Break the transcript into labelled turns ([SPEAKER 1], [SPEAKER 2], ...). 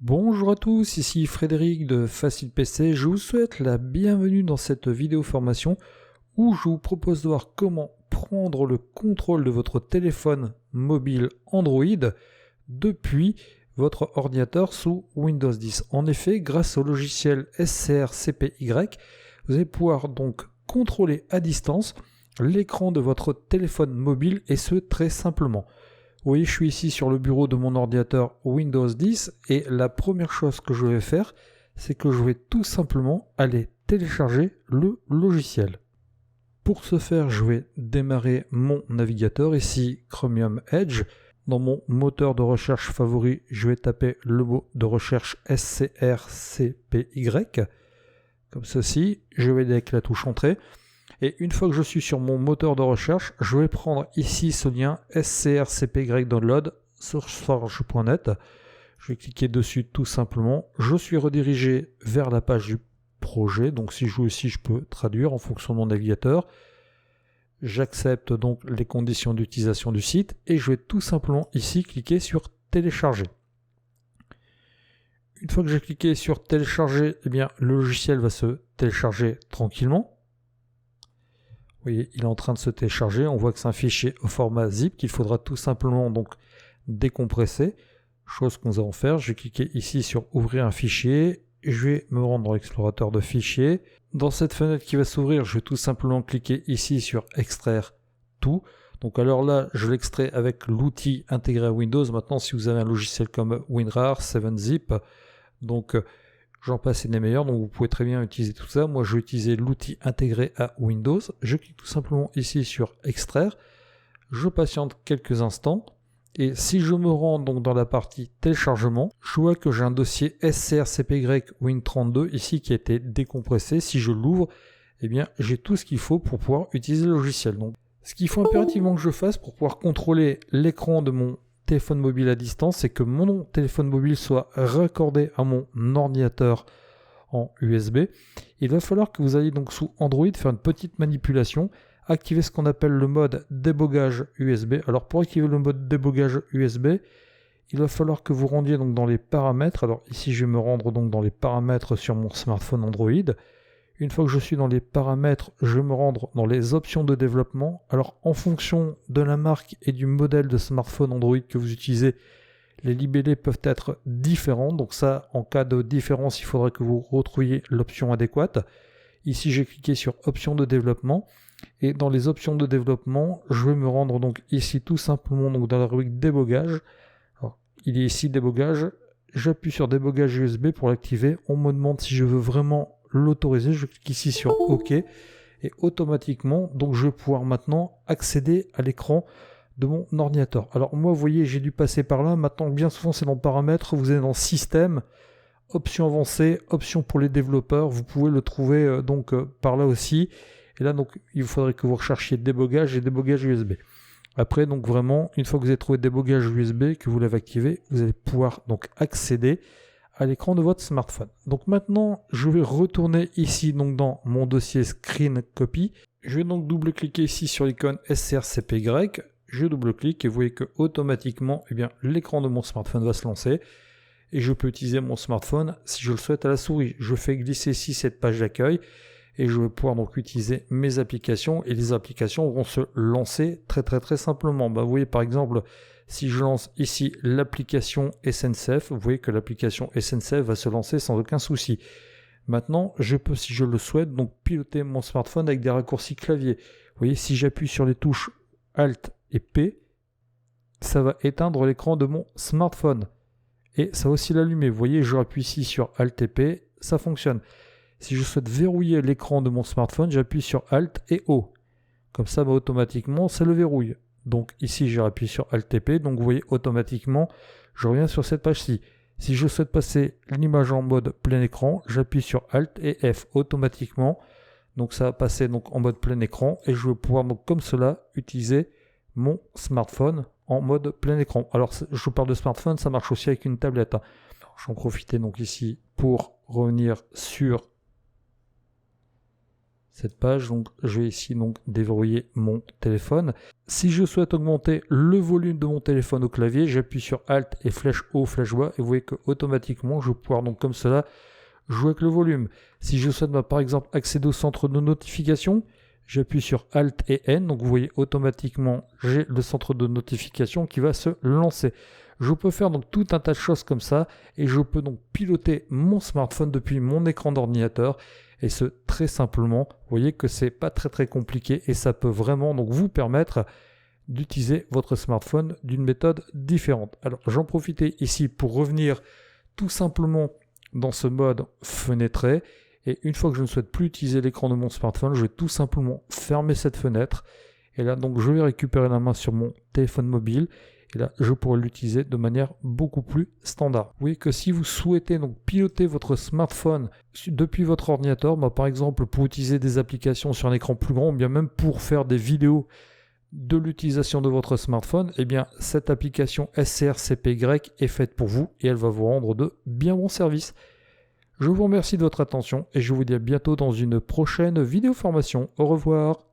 [SPEAKER 1] Bonjour à tous, ici Frédéric de Facile PC. Je vous souhaite la bienvenue dans cette vidéo formation où je vous propose de voir comment prendre le contrôle de votre téléphone mobile Android depuis votre ordinateur sous Windows 10. En effet, grâce au logiciel SCR-CPY, vous allez pouvoir donc contrôler à distance l'écran de votre téléphone mobile et ce très simplement. Vous voyez, je suis ici sur le bureau de mon ordinateur Windows 10 et la première chose que je vais faire, c'est que je vais tout simplement aller télécharger le logiciel. Pour ce faire, je vais démarrer mon navigateur, ici Chromium Edge. Dans mon moteur de recherche favori, je vais taper le mot de recherche SCR-CPY, comme ceci. Je vais avec la touche Entrée. Et une fois que je suis sur mon moteur de recherche, je vais prendre ici ce lien scr-cpy download sourceforge.net. Je vais cliquer dessus tout simplement. Je suis redirigé vers la page du projet. Donc si je veux ici, je peux traduire en fonction de mon navigateur. J'accepte donc les conditions d'utilisation du site et je vais tout simplement ici cliquer sur télécharger. Une fois que j'ai cliqué sur télécharger, eh bien, le logiciel va se télécharger tranquillement. Vous voyez, il est en train de se télécharger. On voit que c'est un fichier au format zip qu'il faudra tout simplement donc décompresser. Chose que nous allons faire. Je vais cliquer ici sur ouvrir un fichier. Je vais me rendre dans l'explorateur de fichiers. Dans cette fenêtre qui va s'ouvrir, je vais tout simplement cliquer ici sur extraire tout. Donc alors là, je l'extrais avec l'outil intégré à Windows. Maintenant, si vous avez un logiciel comme WinRAR, 7zip, donc j'en passe et des meilleurs, donc vous pouvez très bien utiliser tout ça. Moi, je vais utiliser l'outil intégré à Windows. Je clique tout simplement ici sur extraire. Je patiente quelques instants. Et si je me rends donc dans la partie téléchargement, je vois que j'ai un dossier SCR-CPY Win32 ici qui a été décompressé. Si je l'ouvre, eh bien, j'ai tout ce qu'il faut pour pouvoir utiliser le logiciel. Donc, ce qu'il faut impérativement que je fasse pour pouvoir contrôler l'écran de mon téléphone mobile à distance, c'est que mon téléphone mobile soit raccordé à mon ordinateur en USB. Il va falloir que vous alliez donc sous Android faire une petite manipulation, activer ce qu'on appelle le mode débogage USB. Alors pour activer le mode débogage USB, il va falloir que vous rendiez donc dans les paramètres. Alors ici je vais me rendre donc dans les paramètres sur mon smartphone Android. Une fois que je suis dans les paramètres, je vais me rendre dans les options de développement. Alors en fonction de la marque et du modèle de smartphone Android que vous utilisez, les libellés peuvent être différents. Donc ça, en cas de différence, il faudrait que vous retrouviez l'option adéquate. Ici, j'ai cliqué sur options de développement. Et dans les options de développement, je vais me rendre donc ici tout simplement donc dans la rubrique débogage. Alors, il est ici débogage. J'appuie sur débogage USB pour l'activer. On me demande si je veux vraiment l'autoriser. Je clique ici sur OK et automatiquement, donc je vais pouvoir maintenant accéder à l'écran de mon ordinateur. Alors moi, vous voyez, j'ai dû passer par là. Maintenant, bien souvent, c'est dans paramètres. Vous êtes dans système, options avancées, options pour les développeurs. Vous pouvez le trouver par là aussi. Et là, donc, il faudrait que vous recherchiez débogage et débogage USB. Après, donc vraiment, une fois que vous avez trouvé débogage USB, que vous l'avez activé, vous allez pouvoir donc accéder à l'écran de votre smartphone. Donc maintenant, je vais retourner ici donc dans mon dossier Screen Copy. Je vais donc double-cliquer ici sur l'icône SCR-CPY. Je double-clique et vous voyez que automatiquement, eh bien, l'écran de mon smartphone va se lancer. Et je peux utiliser mon smartphone si je le souhaite à la souris. Je fais glisser ici cette page d'accueil et je vais pouvoir donc utiliser mes applications et les applications vont se lancer très simplement. Vous voyez par exemple, si je lance ici l'application SNCF, vous voyez que l'application SNCF va se lancer sans aucun souci. Maintenant, je peux, si je le souhaite, donc piloter mon smartphone avec des raccourcis clavier. Vous voyez, si j'appuie sur les touches Alt et P, ça va éteindre l'écran de mon smartphone. Et ça va aussi l'allumer. Vous voyez, je appuie ici sur Alt et P, ça fonctionne. Si je souhaite verrouiller l'écran de mon smartphone, j'appuie sur Alt et O. Comme ça, automatiquement, ça le verrouille. Donc ici, j'ai appuyé sur Alt et P. Donc vous voyez, automatiquement, je reviens sur cette page-ci. Si je souhaite passer l'image en mode plein écran, j'appuie sur Alt et F automatiquement. Donc ça va passer donc en mode plein écran et je vais pouvoir donc comme cela utiliser mon smartphone en mode plein écran. Alors je vous parle de smartphone, ça marche aussi avec une tablette. Je vais en profiter donc ici pour revenir sur cette page. Donc je vais ici donc déverrouiller mon téléphone. Si je souhaite augmenter le volume de mon téléphone au clavier, j'appuie sur Alt et flèche haut, flèche bas, et vous voyez que automatiquement je vais pouvoir donc comme cela jouer avec le volume. Si je souhaite par exemple accéder au centre de notification, j'appuie sur Alt et N, donc vous voyez automatiquement j'ai le centre de notification qui va se lancer. Je peux faire donc tout un tas de choses comme ça et je peux donc piloter mon smartphone depuis mon écran d'ordinateur et ce très simplement. Vous voyez que c'est pas très compliqué et ça peut vraiment donc vous permettre d'utiliser votre smartphone d'une méthode différente. Alors j'en profite ici pour revenir tout simplement dans ce mode fenêtré. Et une fois que je ne souhaite plus utiliser l'écran de mon smartphone, je vais tout simplement fermer cette fenêtre. Et là, donc, je vais récupérer la main sur mon téléphone mobile. Et là, je pourrai l'utiliser de manière beaucoup plus standard. Vous voyez que si vous souhaitez donc piloter votre smartphone depuis votre ordinateur, par exemple pour utiliser des applications sur un écran plus grand, ou bien même pour faire des vidéos de l'utilisation de votre smartphone, eh bien, cette application SCRCPY est faite pour vous et elle va vous rendre de bien bons services. Je vous remercie de votre attention et je vous dis à bientôt dans une prochaine vidéo formation. Au revoir.